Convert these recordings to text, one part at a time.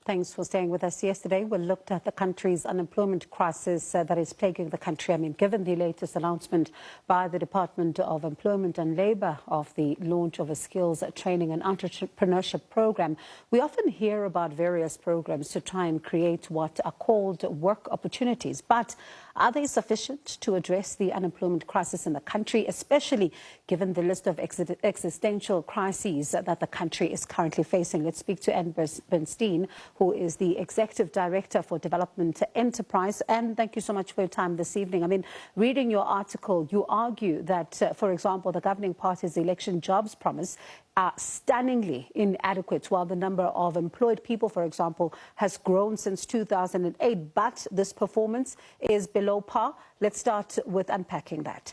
Thanks for staying with us. Yesterday, we looked at the country's unemployment crisis that is plaguing the country. I mean, given the latest announcement by the Department of Employment and Labour of the launch of a skills training and entrepreneurship program, we often hear about various programs to try and create what are called work opportunities. But are they sufficient to address the unemployment crisis in the country, especially given the list of existential crises that the country is currently facing? Let's speak to Bernstein, who is the Executive Director for Development Enterprise. And thank you so much for your time this evening. I mean, reading your article, you argue that, for example, the governing party's election jobs promise are stunningly inadequate, while the number of employed people, for example, has grown since 2008. But this performance is below par. Let's start with unpacking that.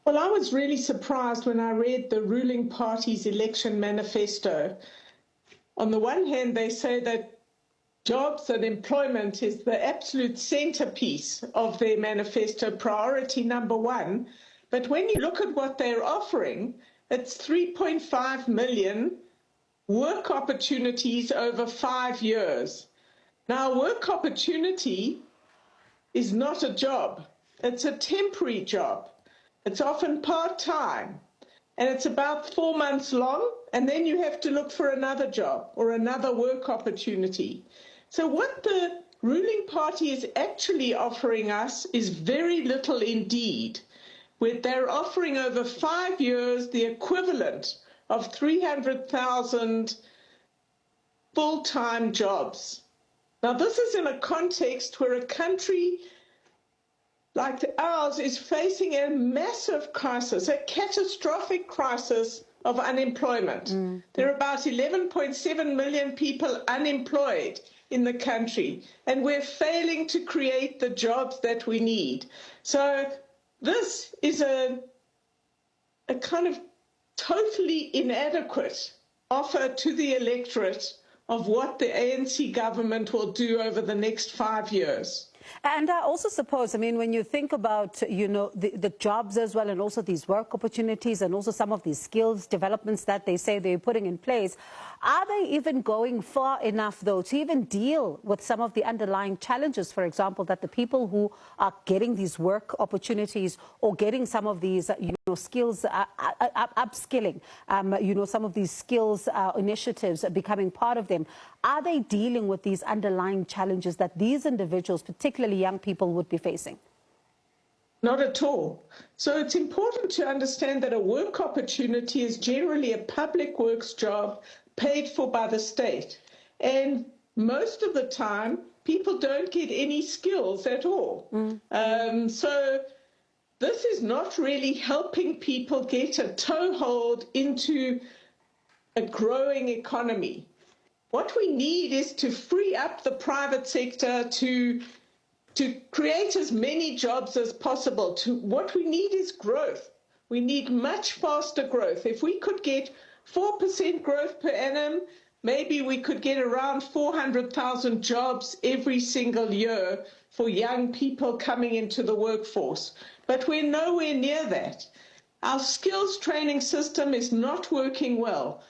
Well, I was really surprised when I read the ruling party's election manifesto. On the one hand, they say that jobs and employment is the absolute centerpiece of their manifesto, priority number one. But when you look at what they're offering, it's 3.5 million work opportunities over 5 years. Now, work opportunity is not a job. It's a temporary job. It's often part-time, and it's about 4 months long, and then you have to look for another job or another work opportunity. So what the ruling party is actually offering us is very little indeed, where they're offering over 5 years the equivalent of 300,000 full-time jobs. Now, this is in a context where a country like ours is facing a massive crisis, a catastrophic crisis of unemployment. There are about 11.7 million people unemployed in the country, and we're failing to create the jobs that we need. So this is a kind of totally inadequate offer to the electorate of what the ANC government will do over the next 5 years. And I also suppose, I mean, when you think about, you know, the jobs as well, and also these work opportunities and also some of these skills developments that they say they're putting in place, are they even going far enough, though, to even deal with some of the underlying challenges, for example, that the people who are getting these work opportunities or getting some of these, you know, skills, upskilling, you know, some of these skills initiatives becoming part of them, are they dealing with these underlying challenges that these individuals, particularly young people, would be facing? Not at all. So it's important to understand that a work opportunity is generally a public works job paid for by the state. And most of the time, people don't get any skills at all. So this is not really helping people get a toehold into a growing economy. What we need is to free up the private sector to create as many jobs as possible. What we need is growth. We need much faster growth. If we could get 4% growth per annum, maybe we could get around 400,000 jobs every single year for young people coming into the workforce. But we're nowhere near that. Our skills training system is not working well.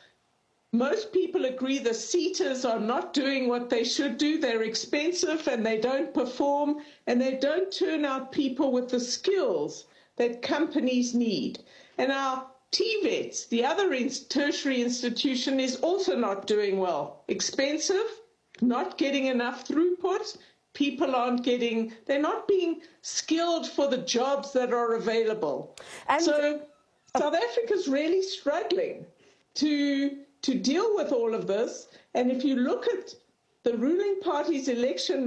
Most people agree the seaters are not doing what they should do. They're expensive and they don't perform, and they don't turn out people with the skills that companies need. And our TVETs, the other tertiary institution, is also not doing well. Expensive, not getting enough throughput. People aren't getting, they're not being skilled for the jobs that are available. And so South Africa's really struggling to deal with all of this. And if you look at the ruling party's election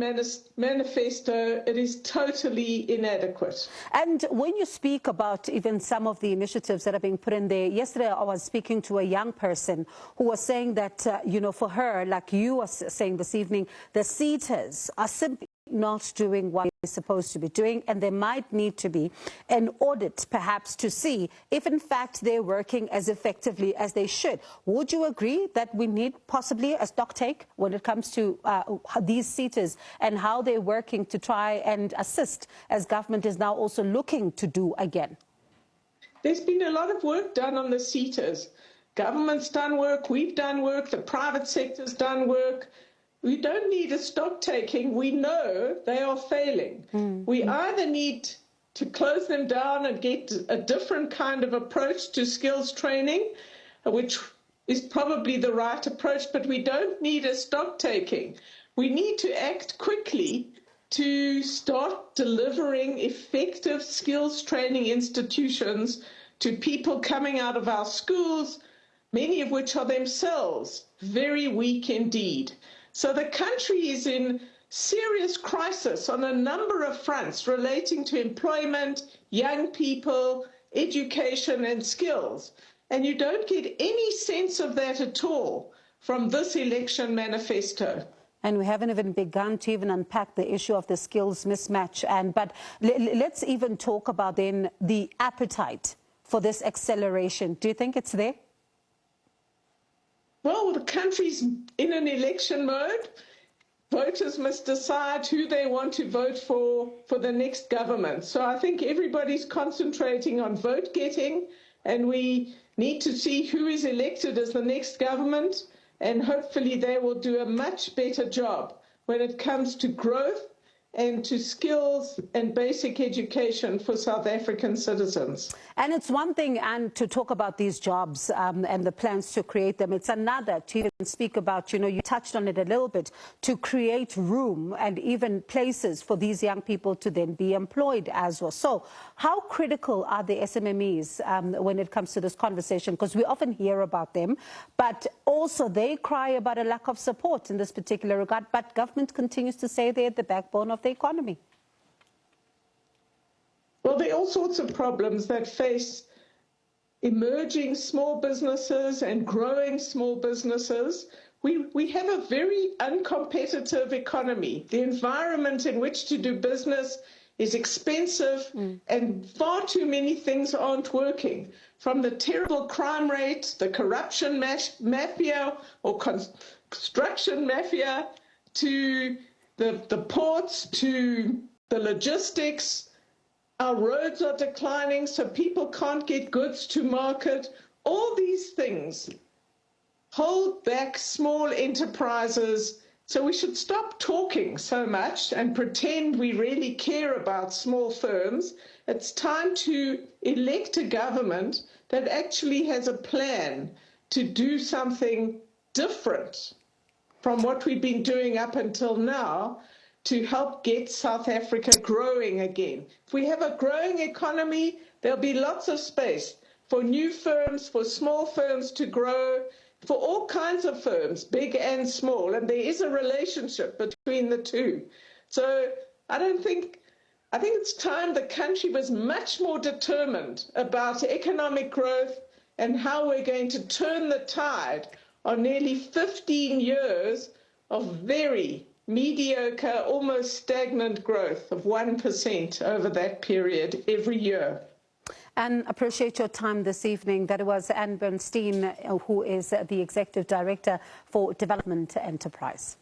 manifesto, it is totally inadequate. And when you speak about even some of the initiatives that are being put in there, yesterday I was speaking to a young person who was saying that, you know, for her, like you are saying this evening, the seaters are simply not doing what they're supposed to be doing, and there might need to be an audit perhaps to see if in fact they're working as effectively as they should. Would you agree that we need possibly a stock take when it comes to these seaters and how they're working to try and assist, as government is now also looking to do again? There's been a lot of work done on the seaters. government's done work, we've done work, the private sector's done work. We don't need a stock taking. We know they are failing. We either need to close them down and get a different kind of approach to skills training, which is probably the right approach, but we don't need a stock taking. We need to act quickly to start delivering effective skills training institutions to people coming out of our schools, many of which are themselves very weak indeed. So the country is in serious crisis on a number of fronts relating to employment, young people, education and skills. And you don't get any sense of that at all from this election manifesto. And we haven't even begun to even unpack the issue of the skills mismatch. But let's even talk about then the appetite for this acceleration. Do you think it's there? Well, the country's in an election mode. Voters must decide who they want to vote for the next government. So I think everybody's concentrating on vote getting, and we need to see who is elected as the next government, and hopefully they will do a much better job when it comes to growth and to skills and basic education for South African citizens. And it's one thing, and to talk about these jobs and the plans to create them. It's another to even speak about, you touched on it a little bit, to create room and even places for these young people to then be employed as well. So how critical are the SMMEs when it comes to this conversation? Because we often hear about them, but also they cry about a lack of support in this particular regard. But government continues to say they're the backbone of the economy. Well, there are all sorts of problems that face emerging small businesses and growing small businesses. We have a very uncompetitive economy. The environment in which to do business is expensive and far too many things aren't working. From the terrible crime rate, the corruption mafia or construction mafia, to the ports, to the logistics. Our roads are declining, so people can't get goods to market. All these things hold back small enterprises. So we should stop talking so much and pretend we really care about small firms. It's time to elect a government that actually has a plan to do something different from what we've been doing up until now, to help get South Africa growing again. If we have a growing economy, there'll be lots of space for new firms, for small firms to grow, for all kinds of firms, big and small, and there is a relationship between the two. So I think it's time the country was much more determined about economic growth and how we're going to turn the tide on nearly 15 years of very mediocre, almost stagnant growth of 1% over that period every year. And appreciate your time this evening. That was Bernstein, who is the Executive Director for Development Enterprise.